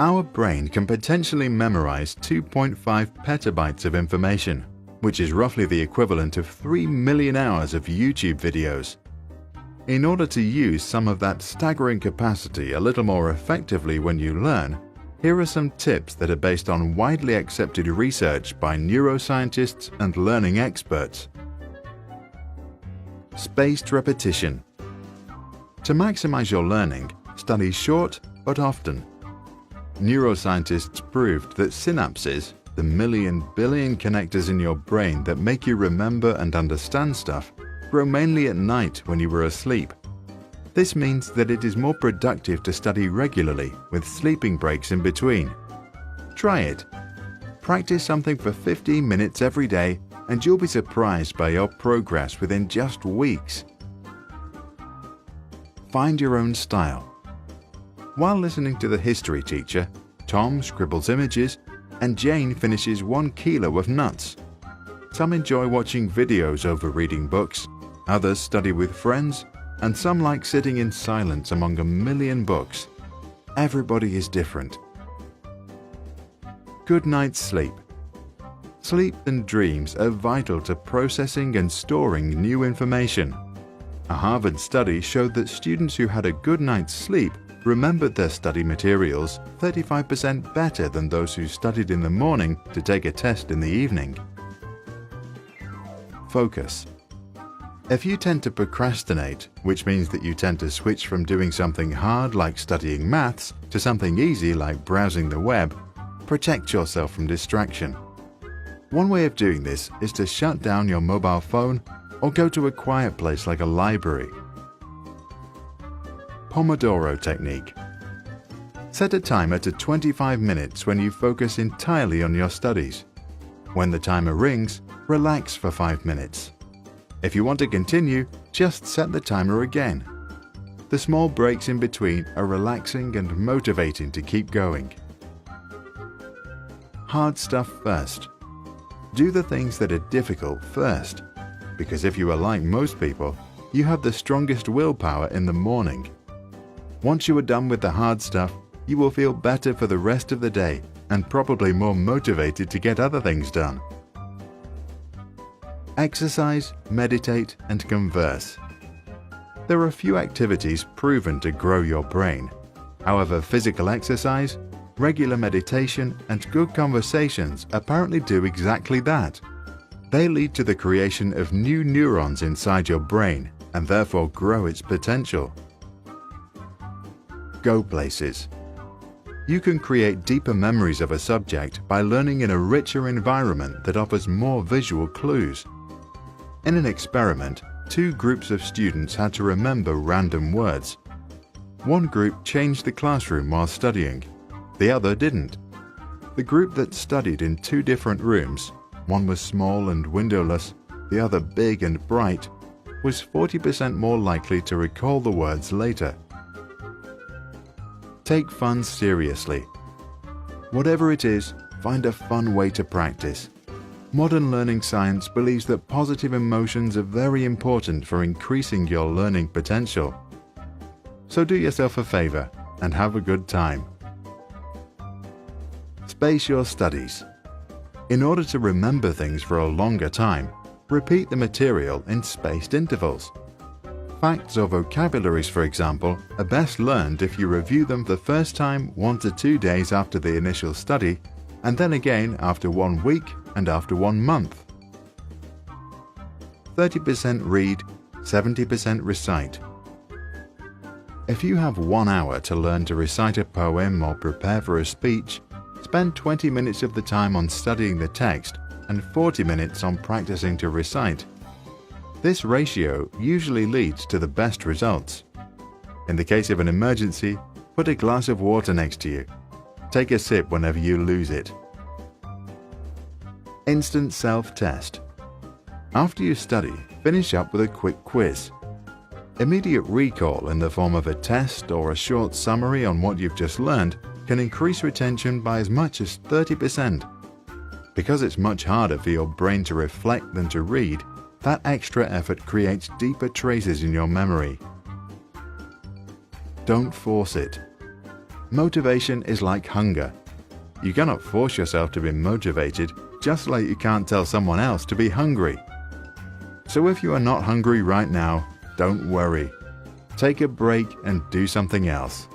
Our brain can potentially memorize 2.5 petabytes of information, which is roughly the equivalent of 3 million hours of YouTube videos. In order to use some of that staggering capacity a little more effectively when you learn, here are some tips that are based on widely accepted research by neuroscientists and learning experts. Spaced repetition. To maximize your learning, study short but often. Neuroscientists proved that synapses, the million billion connectors in your brain that make you remember and understand stuff, grow mainly at night when you were asleep. This means that it is more productive to study regularly with sleeping breaks in between. Try it. Practice something for 15 minutes every day and you'll be surprised by your progress within just weeks. Find your own style. While listening to the history teacher, Tom scribbles images and Jane finishes 1 kilo of nuts. Some enjoy watching videos over reading books, others study with friends, and some like sitting in silence among a million books. Everybody is different. Good night's sleep. Sleep and dreams are vital to processing and storing new information. A Harvard study showed that students who had a good night's sleep remembered their study materials 35% better than those who studied in the morning to take a test in the evening. Focus. If you tend to procrastinate, which means that you tend to switch from doing something hard like studying maths to something easy like browsing the web, protect yourself from distraction. One way of doing this is to shut down your mobile phone or go to a quiet place like a library. Pomodoro technique. Set a timer to 25 minutes when you focus entirely on your studies. When the timer rings, relax for 5 minutes. If you want to continue, just set the timer again. The small breaks in between are relaxing and motivating to keep going. Hard stuff first. Do the things that are difficult first, because if you are like most people, you have the strongest willpower in the morning. Once you are done with the hard stuff, you will feel better for the rest of the day and probably more motivated to get other things done. Exercise, meditate, and converse. There are few activities proven to grow your brain. However, physical exercise, regular meditation, and good conversations apparently do exactly that. They lead to the creation of new neurons inside your brain and therefore grow its potential. Go places. You can create deeper memories of a subject by learning in a richer environment that offers more visual clues. In an experiment, 2 groups of students had to remember random words. One group changed the classroom while studying. The other didn't. The group that studied in 2 different rooms, one was small and windowless, the other big and bright, was 40% more likely to recall the words later. Take fun seriously. Whatever it is, find a fun way to practice. Modern learning science believes that positive emotions are very important for increasing your learning potential. So do yourself a favor and have a good time. Space your studies. In order to remember things for a longer time, repeat the material in spaced intervals. Facts or vocabularies, for example, are best learned if you review them the first time 1 to 2 days after the initial study, and then again after 1 week and after 1 month. 30% read, 70% recite. If you have 1 hour to learn to recite a poem or prepare for a speech, spend 20 minutes of the time on studying the text and 40 minutes on practicing to recite. This ratio usually leads to the best results. In the case of an emergency, put a glass of water next to you. Take a sip whenever you lose it. Instant self-test. After you study, finish up with a quick quiz. Immediate recall in the form of a test or a short summary on what you've just learned can increase retention by as much as 30%. Because it's much harder for your brain to reflect than to read, that extra effort creates deeper traces in your memory. Don't force it. Motivation is like hunger. You cannot force yourself to be motivated, just like you can't tell someone else to be hungry. So if you are not hungry right now, don't worry. Take a break and do something else.